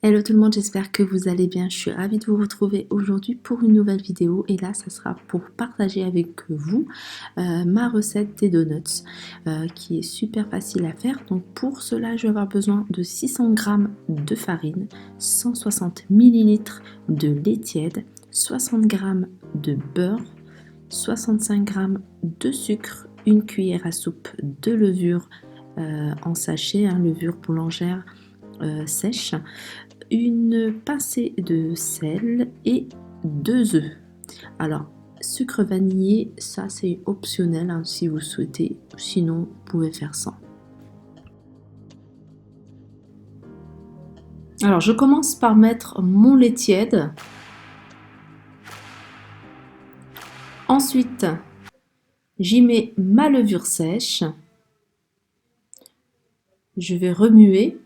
Hello tout le monde, j'espère que vous allez bien. Je suis ravie de vous retrouver aujourd'hui pour une nouvelle vidéo et là, ça sera pour partager avec vous ma recette des donuts qui est super facile à faire. Donc pour cela, je vais avoir besoin de 600 g de farine, 160 ml de lait tiède, 60 g de beurre, 65 g de sucre, une cuillère à soupe de levure en sachet, levure boulangère sèche, une pincée de sel et 2 œufs. Alors, sucre vanillé, ça c'est optionnel si vous souhaitez, sinon vous pouvez faire sans. Alors, je commence par mettre mon lait tiède. Ensuite, j'y mets ma levure sèche. Je vais remuer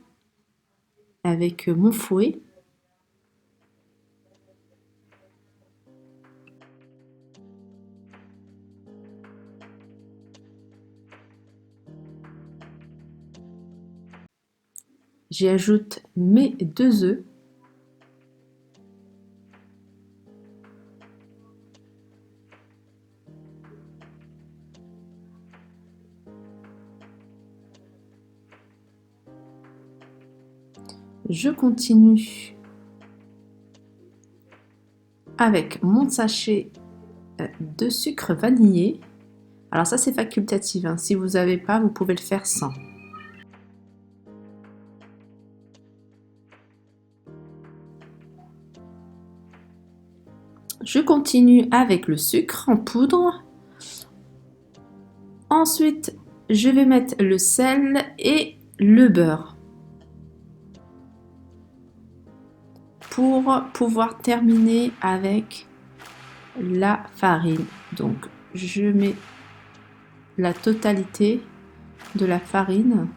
avec mon fouet. J'y ajoute mes 2 œufs. Je continue avec mon sachet de sucre vanillé. Alors ça c'est facultatif, si vous n'avez pas, vous pouvez le faire sans. Je continue avec le sucre en poudre. Ensuite, je vais mettre le sel et le beurre pour pouvoir terminer avec la farine. Donc, je mets la totalité de la farine.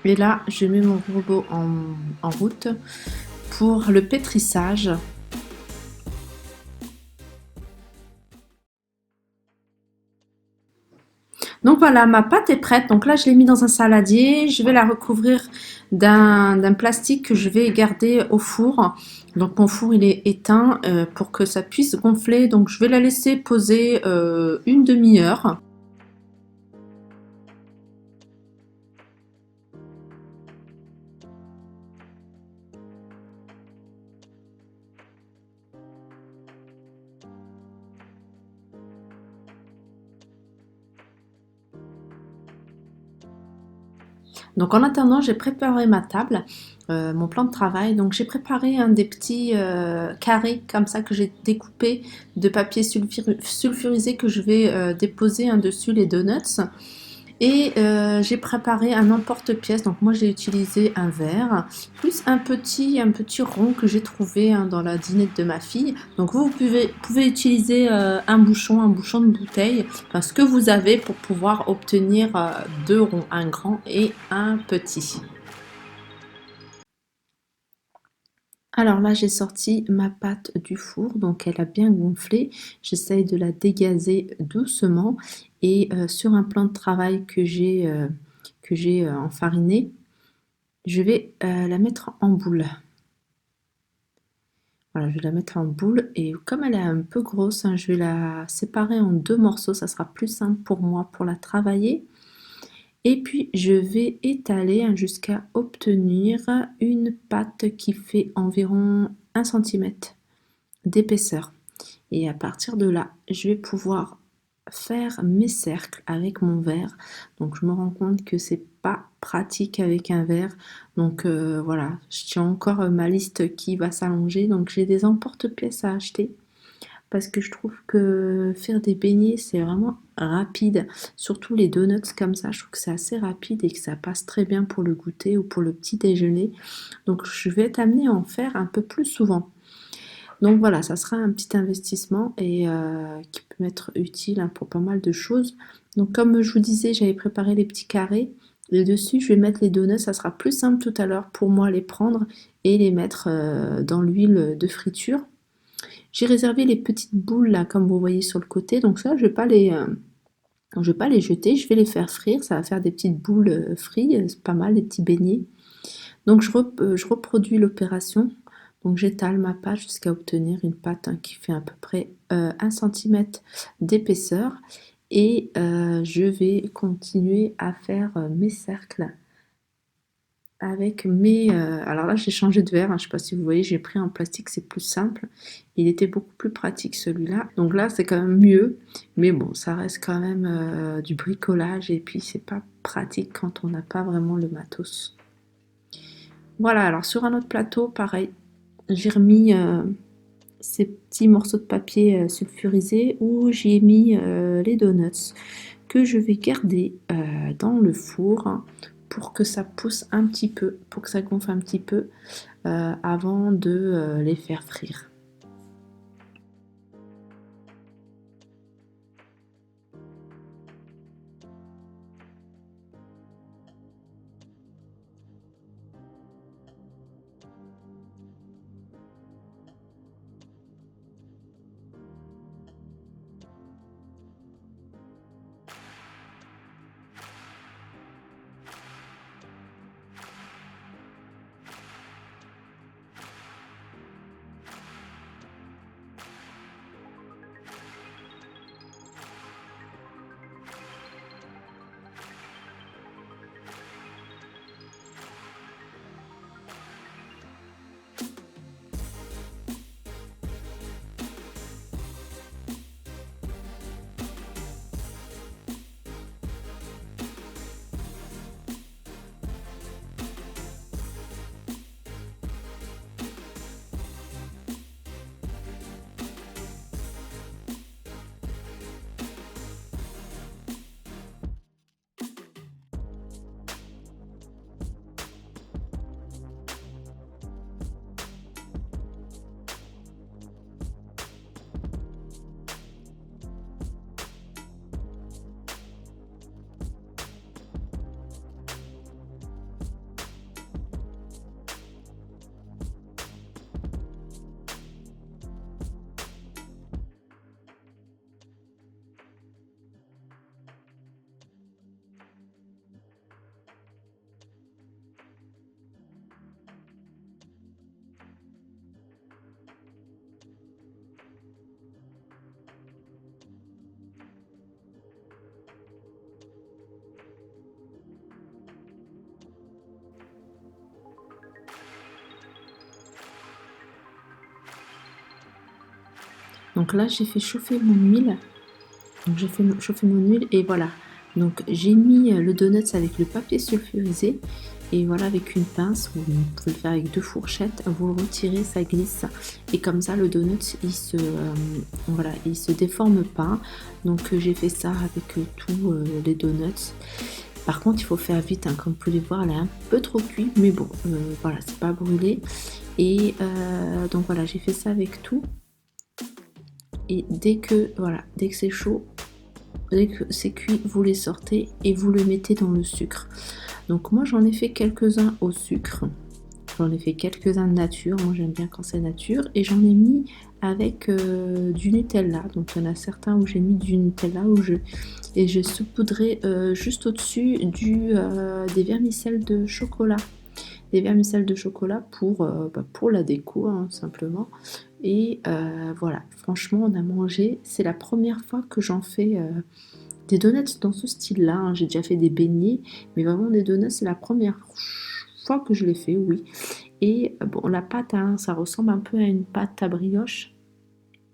Et là, je mets mon robot en route pour le pétrissage. Donc voilà, ma pâte est prête. Donc là, je l'ai mis dans un saladier. Je vais la recouvrir d'un plastique que je vais garder au four. Donc mon four, il est éteint pour que ça puisse gonfler. Donc je vais la laisser poser une demi-heure. Donc en attendant, j'ai préparé ma table, mon plan de travail. Donc j'ai préparé des petits carrés comme ça que j'ai découpé de papier sulfurisé que je vais déposer dessus les donuts. Et j'ai préparé un emporte-pièce. Donc moi j'ai utilisé un verre plus un petit rond que j'ai trouvé dans la dinette de ma fille. Donc vous pouvez utiliser un bouchon de bouteille, enfin ce que vous avez pour pouvoir obtenir 2 ronds, un grand et un petit. Alors là, j'ai sorti ma pâte du four, donc elle a bien gonflé. J'essaye de la dégazer doucement et sur un plan de travail que j'ai enfariné, je vais la mettre en boule. Voilà, je vais la mettre en boule et comme elle est un peu grosse, je vais la séparer en 2 morceaux, ça sera plus simple pour moi pour la travailler. Et puis je vais étaler jusqu'à obtenir une pâte qui fait environ 1 cm d'épaisseur. Et à partir de là, je vais pouvoir faire mes cercles avec mon verre. Donc je me rends compte que c'est pas pratique avec un verre. Donc voilà, je tiens encore ma liste qui va s'allonger. Donc j'ai des emporte-pièces à acheter parce que je trouve que faire des beignets c'est vraiment rapide, surtout les donuts comme ça, je trouve que c'est assez rapide et que ça passe très bien pour le goûter ou pour le petit déjeuner. Donc je vais être amenée à en faire un peu plus souvent. Donc voilà, ça sera un petit investissement et qui peut m'être utile pour pas mal de choses. Donc comme je vous disais, j'avais préparé les petits carrés. Et dessus, je vais mettre les donuts. Ça sera plus simple tout à l'heure pour moi les prendre et les mettre dans l'huile de friture. J'ai réservé les petites boules là, comme vous voyez sur le côté, donc ça, je vais pas les jeter, je vais les faire frire, ça va faire des petites boules frites, c'est pas mal, des petits beignets. Donc je reproduis l'opération, donc j'étale ma pâte jusqu'à obtenir une pâte qui fait à peu près 1 cm d'épaisseur et je vais continuer à faire mes cercles avec mes... alors là j'ai changé de verre, hein, je sais pas si vous voyez, j'ai pris en plastique, c'est plus simple, il était beaucoup plus pratique celui-là, donc là c'est quand même mieux, mais bon ça reste quand même du bricolage et puis c'est pas pratique quand on n'a pas vraiment le matos. Voilà, alors sur un autre plateau, pareil, j'ai remis ces petits morceaux de papier sulfurisé où j'ai mis les donuts que je vais garder dans le four pour que ça pousse un petit peu, pour que ça gonfle un petit peu avant de les faire frire. Donc là j'ai fait chauffer mon huile. Donc j'ai fait chauffer mon huile et voilà. Donc j'ai mis le donut avec le papier sulfurisé et voilà avec une pince, vous pouvez le faire avec 2 fourchettes, vous le retirez, ça glisse et comme ça le donut voilà, il se déforme pas. Donc j'ai fait ça avec tous les donuts. Par contre il faut faire vite, hein, comme vous pouvez voir elle est un peu trop cuite, mais bon voilà, c'est pas brûlé. Et donc voilà, j'ai fait ça avec tout. Et dès que voilà, dès que c'est chaud, dès que c'est cuit, vous les sortez et vous le mettez dans le sucre. Donc moi j'en ai fait quelques-uns au sucre, j'en ai fait quelques-uns nature, moi j'aime bien quand c'est nature, et j'en ai mis avec du Nutella. Donc il y en a certains où j'ai mis du Nutella et je saupoudrais juste au-dessus des vermicelles de chocolat. Des vermicelles de chocolat pour la déco, hein, simplement. Et voilà, franchement on a mangé, c'est la première fois que j'en fais des donuts dans ce style-là, hein. J'ai déjà fait des beignets, mais vraiment des donuts, c'est la première fois que je les fais, oui. Et bon, la pâte, hein, ça ressemble un peu à une pâte à brioche,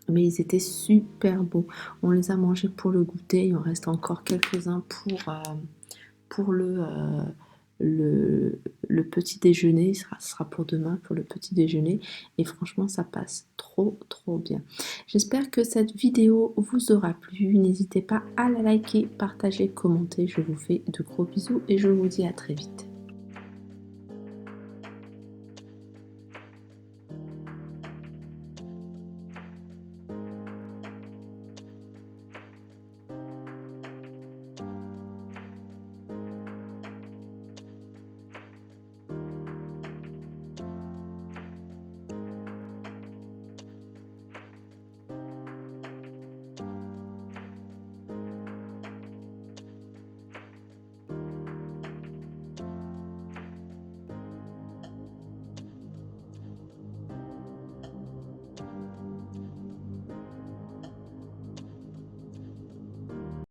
mais ils étaient super beaux. On les a mangés pour le goûter, il en reste encore quelques-uns pour le, le petit déjeuner, ce sera pour demain, pour le petit déjeuner. Et franchement, ça passe trop, trop bien. J'espère que cette vidéo vous aura plu. N'hésitez pas à la liker, partager, commenter. Je vous fais de gros bisous et je vous dis à très vite.